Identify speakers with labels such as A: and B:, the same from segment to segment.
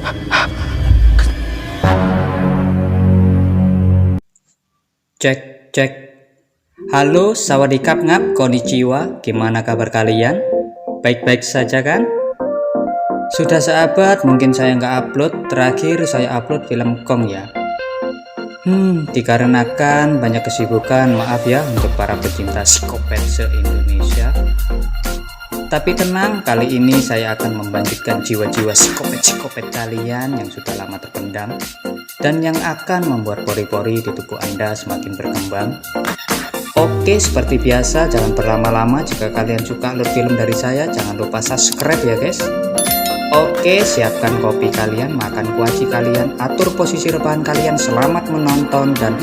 A: Cek, cek. Halo, sawadikap ngap, konnichiwa. Gimana kabar kalian? Baik-baik saja kan? Sudah seabad mungkin saya nggak upload. Terakhir saya upload film Kong ya. Dikarenakan banyak kesibukan, maaf ya untuk para pecinta psikopat se-Indonesia. Tapi tenang, kali ini saya akan membangkitkan jiwa-jiwa psikopat-psikopat kalian yang sudah lama terpendam dan yang akan membuat pori-pori di tubuh Anda semakin berkembang. Oke, seperti biasa jangan berlama-lama. Jika kalian suka load film dari saya, jangan lupa subscribe ya guys. Oke, siapkan kopi kalian, makan kuaci kalian, atur posisi rebahan kalian, selamat menonton dan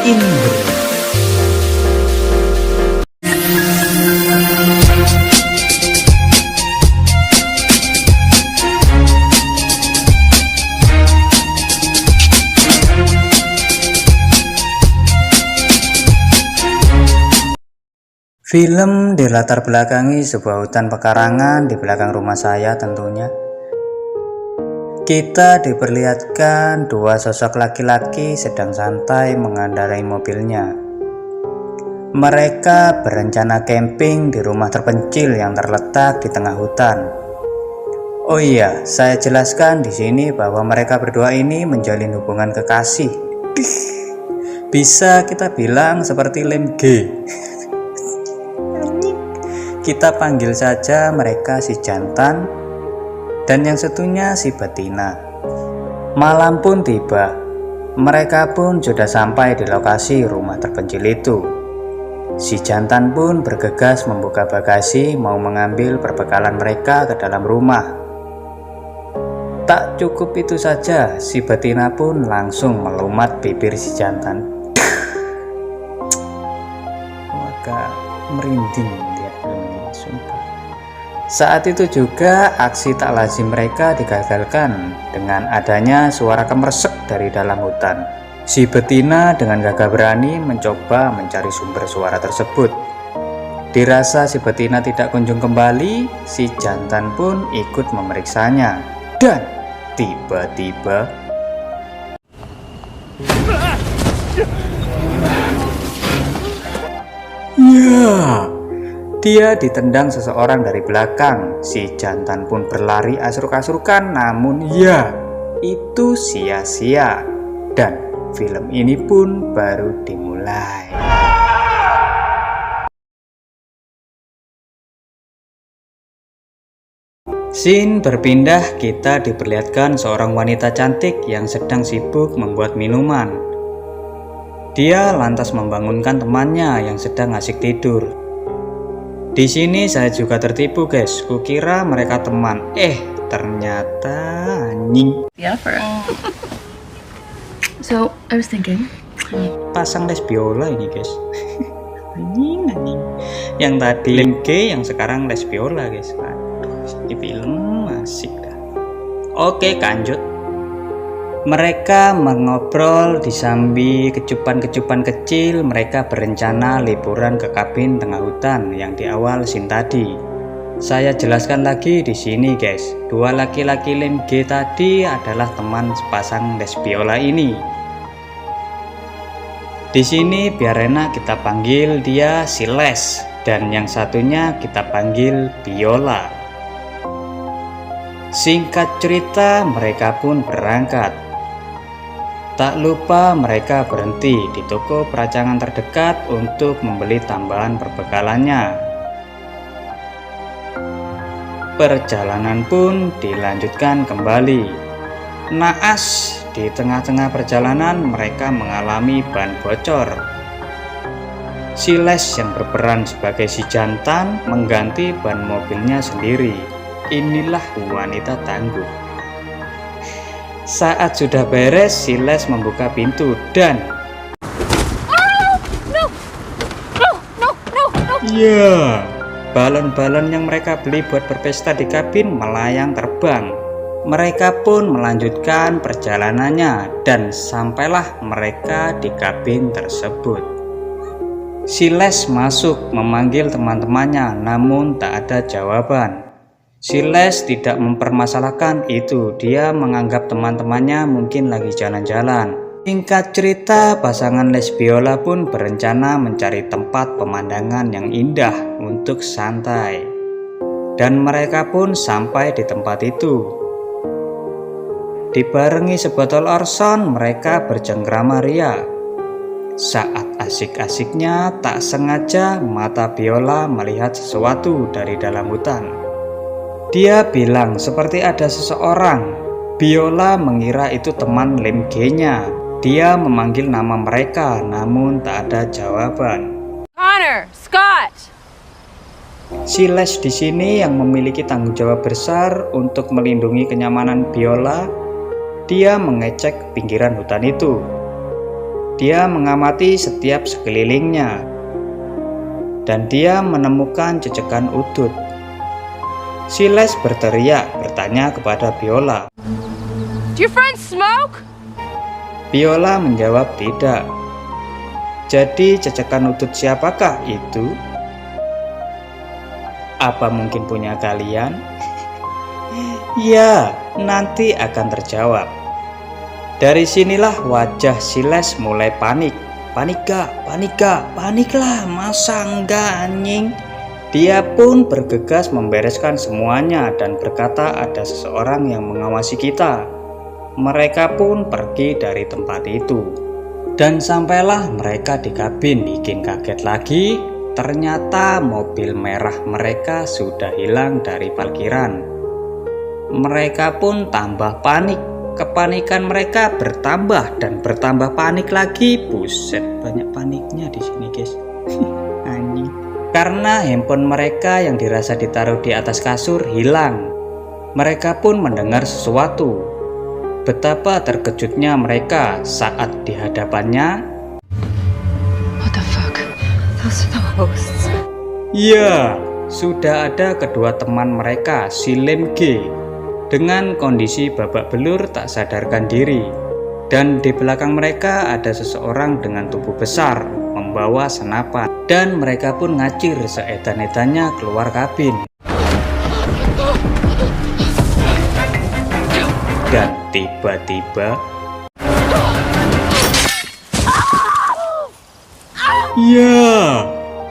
A: indra. Film dilatar belakangi sebuah hutan pekarangan di belakang rumah saya tentunya. Kita diperlihatkan dua sosok laki-laki sedang santai mengendarai mobilnya. Mereka berencana camping di rumah terpencil yang terletak di tengah hutan. Oh iya, saya jelaskan di sini bahwa mereka berdua ini menjalin hubungan kekasih. Bisa kita bilang seperti lem G. Kita panggil saja mereka si jantan dan yang satunya si betina. Malam pun tiba. Mereka pun sudah sampai di lokasi rumah terpencil itu. Si jantan pun bergegas membuka bagasi mau mengambil perbekalan mereka ke dalam rumah. Tak cukup itu saja, si betina pun langsung melumat bibir si jantan. Agak merinding lihat film ini, sumpah. Saat itu juga aksi tak lazim mereka digagalkan dengan adanya suara kemersek dari dalam hutan. Si betina dengan gagah berani mencoba mencari sumber suara tersebut. Dirasa si betina tidak kunjung kembali, si jantan pun ikut memeriksanya. Dan tiba-tiba ya, dia ditendang seseorang dari belakang. Si jantan pun berlari asruk-asrukan, namun ya, itu sia-sia. Dan film ini pun baru dimulai. Scene berpindah, kita diperlihatkan seorang wanita cantik yang sedang sibuk membuat minuman. Dia lantas membangunkan temannya yang sedang asik tidur. Di sini saya juga tertipu guys, kukira mereka teman, ternyata anjing.
B: Yeah, for So, I was thinking,
A: pasang les biola ini guys. anjing. Yang tadi lem G, yang sekarang les biola guys. Aduh, ini film asik dah. Oke, lanjut. Mereka mengobrol disambi kecupan-kecupan kecil. Mereka berencana liburan ke kabin tengah hutan yang di awal scene tadi. Saya jelaskan lagi di sini guys. Dua laki-laki lem G tadi adalah teman sepasang les biola ini. Di sini biar enak kita panggil dia si Les dan yang satunya kita panggil Biola. Singkat cerita, mereka pun berangkat. Tak lupa mereka berhenti di toko peracangan terdekat untuk membeli tambahan perbekalannya. Perjalanan pun dilanjutkan kembali. Naas, di tengah-tengah perjalanan mereka mengalami ban bocor. Si Les yang berperan sebagai si jantan mengganti ban mobilnya sendiri. Inilah wanita tangguh. Saat sudah beres, si Les membuka pintu dan ya, balon-balon yang mereka beli buat berpesta di kabin melayang terbang. Mereka pun melanjutkan perjalanannya dan sampailah mereka di kabin tersebut. Si Les masuk memanggil teman-temannya, namun tak ada jawaban. Si Les tidak mempermasalahkan itu, dia menganggap teman-temannya mungkin lagi jalan-jalan. Singkat cerita, pasangan Les Biola pun berencana mencari tempat pemandangan yang indah untuk santai. Dan mereka pun sampai di tempat itu. Dibarengi sebotol Orson, mereka bercengkrama ria. Saat asik-asiknya, tak sengaja mata Biola melihat sesuatu dari dalam hutan. Dia bilang seperti ada seseorang. Biola mengira itu teman Lim G-nya. Dia memanggil nama mereka, namun tak ada jawaban.
B: Connor, Scott.
A: Si Les di sini yang memiliki tanggung jawab besar untuk melindungi kenyamanan Biola. Dia mengecek pinggiran hutan itu. Dia mengamati setiap sekelilingnya. Dan dia menemukan jejekan udut. Si Les berteriak bertanya kepada Biola.
B: Do your friends smoke?
A: Biola menjawab tidak. Jadi jejekan udut siapakah itu? Apa mungkin punya kalian? Ya, nanti akan terjawab. Dari sinilah wajah si Les mulai panik. Paniklah, masa enggak anjing? Dia pun bergegas membereskan semuanya dan berkata ada seseorang yang mengawasi kita. Mereka pun pergi dari tempat itu. Dan sampailah mereka di kabin. Bikin kaget lagi, ternyata mobil merah mereka sudah hilang dari parkiran. Mereka pun tambah panik. Kepanikan mereka bertambah dan bertambah panik lagi. Buset, banyak paniknya di sini, guys. Anjing. Karena handphone mereka yang dirasa ditaruh di atas kasur hilang. Mereka pun mendengar sesuatu. Betapa terkejutnya mereka saat di hadapannya.
B: What the fuck? Those are the hosts.
A: Ya, sudah ada kedua teman mereka, si Lim G, dengan kondisi babak belur tak sadarkan diri. Dan di belakang mereka ada seseorang dengan tubuh besar, membawa senapan. Dan mereka pun ngacir seedan-edannya keluar kabin. Dan tiba-tiba, ya,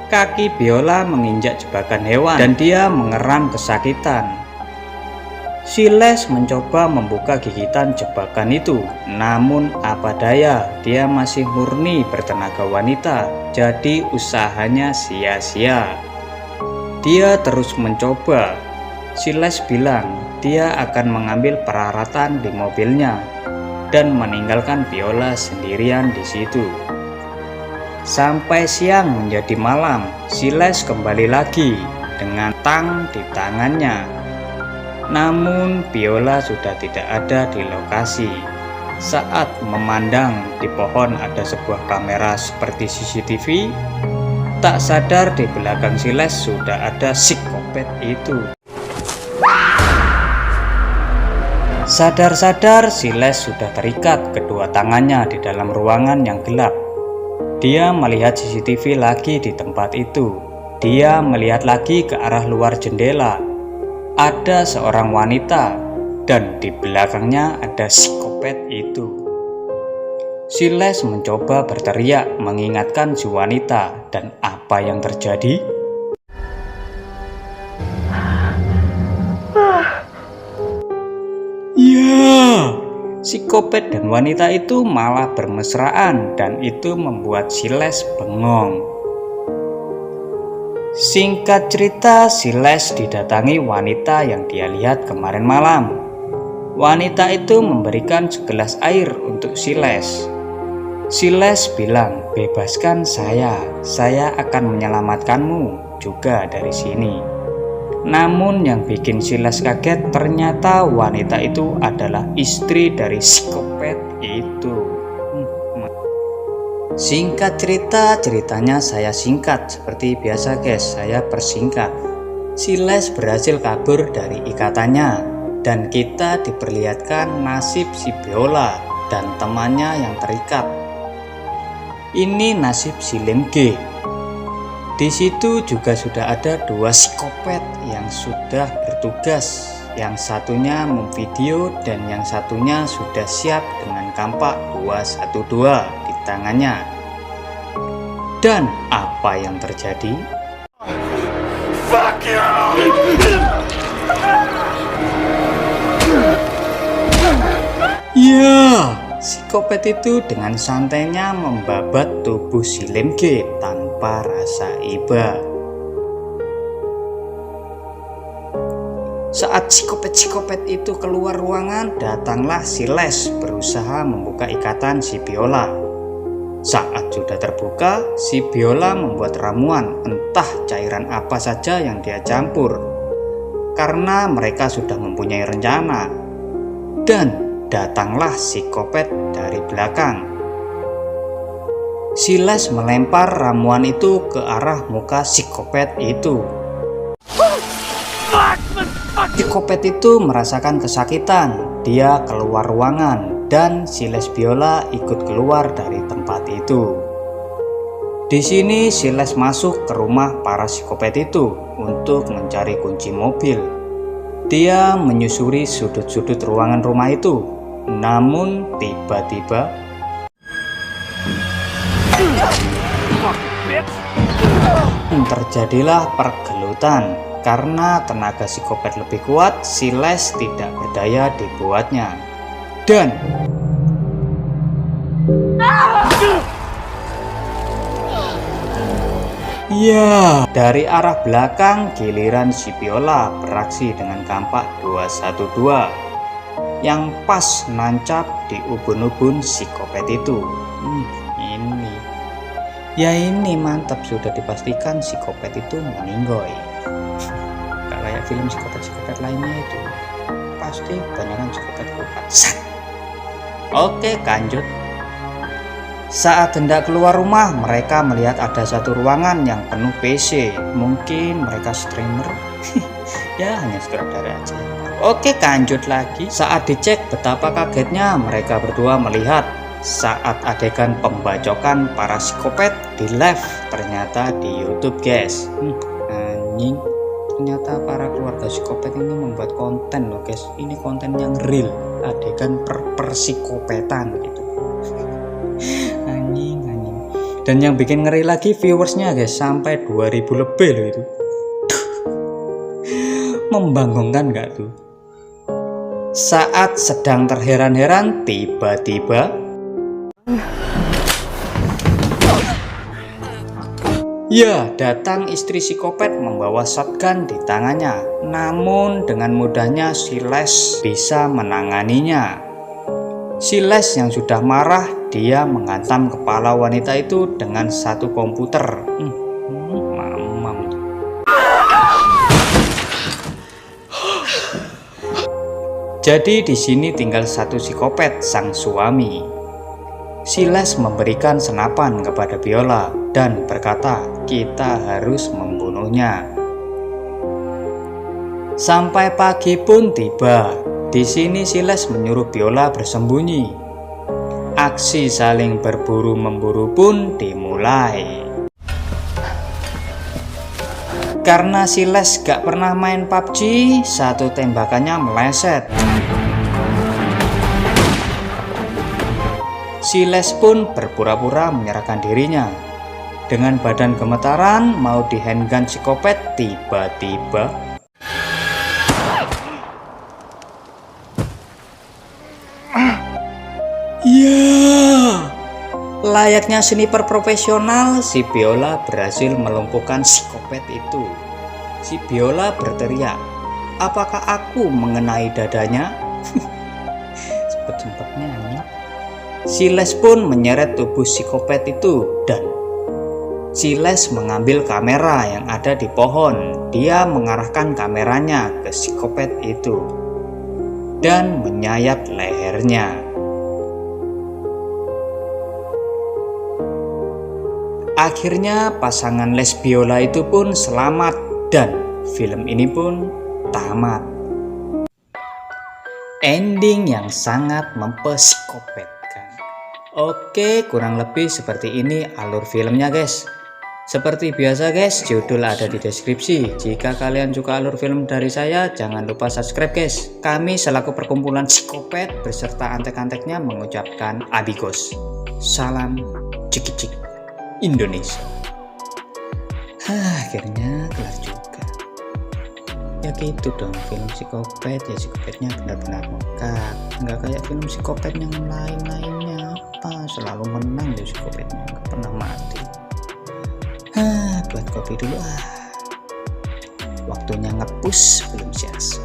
A: kaki Biola menginjak jebakan hewan dan dia mengeram kesakitan. Si Les mencoba membuka gigitan jebakan itu, namun apa daya, dia masih murni bertenaga wanita, jadi usahanya sia-sia. Dia terus mencoba. Si Les bilang dia akan mengambil peralatan di mobilnya dan meninggalkan Biola sendirian di situ. Sampai siang menjadi malam, si Les kembali lagi dengan tang di tangannya. Namun Biola sudah tidak ada di lokasi. Saat memandang di pohon ada sebuah kamera seperti CCTV, tak sadar di belakang si Les sudah ada psikopat itu. Sadar-sadar si Les sudah terikat kedua tangannya di dalam ruangan yang gelap. Dia melihat CCTV lagi di tempat itu. Dia melihat lagi ke arah luar jendela. Ada seorang wanita dan di belakangnya ada psikopat itu. Si Les mencoba berteriak mengingatkan si wanita, dan apa yang terjadi? Ya, psikopat dan wanita itu malah bermesraan dan itu membuat si Les bengong. Singkat cerita, si Les didatangi wanita yang dia lihat kemarin malam. Wanita itu memberikan segelas air untuk si Les. Si Les bilang, bebaskan saya akan menyelamatkanmu juga dari sini. Namun yang bikin si Les kaget, ternyata wanita itu adalah istri dari psikopat itu. Singkat cerita, ceritanya saya singkat. Seperti biasa guys, saya persingkat. Si Les berhasil kabur dari ikatannya, dan kita diperlihatkan nasib si Biola dan temannya yang terikat. Ini nasib si Lim G. Di situ juga sudah ada dua psikopat yang sudah bertugas. Yang satunya memvideo dan yang satunya sudah siap dengan kampak 212 di tangannya. Dan apa yang terjadi?
C: Fuck you!
A: Ya, psikopat itu dengan santainya membabat tubuh si Lim G tanpa rasa iba. Saat psikopat itu keluar ruangan, datanglah si Les berusaha membuka ikatan si Biola. Saat sudah terbuka, si Biola membuat ramuan, entah cairan apa saja yang dia campur. Karena mereka sudah mempunyai rencana. Dan datanglah psikopat dari belakang. Si Les melempar ramuan itu ke arah muka psikopat itu. Psikopat itu merasakan kesakitan. Dia keluar ruangan dan si Les Biola ikut keluar dari tempat itu. Di sini si Les masuk ke rumah para psikopat itu untuk mencari kunci mobil. Dia menyusuri sudut-sudut ruangan rumah itu. Namun tiba-tiba terjadilah pergelutan. Karena tenaga psikopat lebih kuat, si Les tidak berdaya dibuatnya. Dan ya, dari arah belakang giliran si Biola beraksi dengan kampak 212 yang pas nancap di ubun-ubun psikopat itu. Ini mantap, sudah dipastikan psikopat itu meninggoy. Gak kayak film psikopat lainnya itu, pasti kebanyakan psikopat kuat. Oke, lanjut. Saat hendak keluar rumah, mereka melihat ada satu ruangan yang penuh PC. Mungkin mereka streamer. Ya, hanya sutradara aja. Oke, lanjut lagi. Saat dicek, betapa kagetnya mereka berdua melihat saat adegan pembacokan para psikopat di live ternyata di YouTube, guys. Anjing, ternyata para keluarga psikopat ini membuat konten loh, guys. Ini konten yang real, adegan perpsikopatan gitu. Anjing. Dan yang bikin ngeri lagi viewersnya, guys, sampai 2000 lebih loh itu. Membanggakan gak tuh? Saat sedang terheran-heran, tiba-tiba ya, datang istri psikopat membawa shotgun di tangannya. Namun dengan mudahnya si Les bisa menanganinya. Si Les yang sudah marah, dia menghantam kepala wanita itu dengan satu komputer. Mamam. Jadi di sini tinggal satu psikopat, sang suami. Si Les memberikan senapan kepada Biola dan berkata, kita harus membunuhnya. Sampai pagi pun tiba. Di sini si Les menyuruh Biola bersembunyi. Aksi saling berburu-memburu pun dimulai. Karena si Les gak pernah main PUBG, satu tembakannya meleset. Si Les pun berpura-pura menyerahkan dirinya. Dengan badan gemetaran mau di handgun psikopat, tiba-tiba layaknya sniper profesional, si Biola berhasil melumpuhkan psikopat itu. Si Biola berteriak, apakah aku mengenai dadanya? Sempet-sempetnya nih. Si Les pun menyeret tubuh psikopat itu dan si Les mengambil kamera yang ada di pohon. Dia mengarahkan kameranya ke psikopat itu dan menyayat lehernya. Akhirnya pasangan Les Biola itu pun selamat dan film ini pun tamat. Ending yang sangat mempsikopatkan. Oke, kurang lebih seperti ini alur filmnya, guys. Seperti biasa guys, judul ada di deskripsi. Jika kalian suka alur film dari saya, jangan lupa subscribe guys. Kami selaku perkumpulan psikopat beserta antek-anteknya mengucapkan abigos. Salam cik-cik Indonesia. Akhirnya kelar juga. Ya gitu dong, film psikopat ya psikopatnya benar-benar lengkap. Nggak kayak film psikopat yang lain-lainnya apa, selalu menang deh psikopatnya, nggak pernah mati. Buat kopi dulu. Waktunya ngepus belum sias.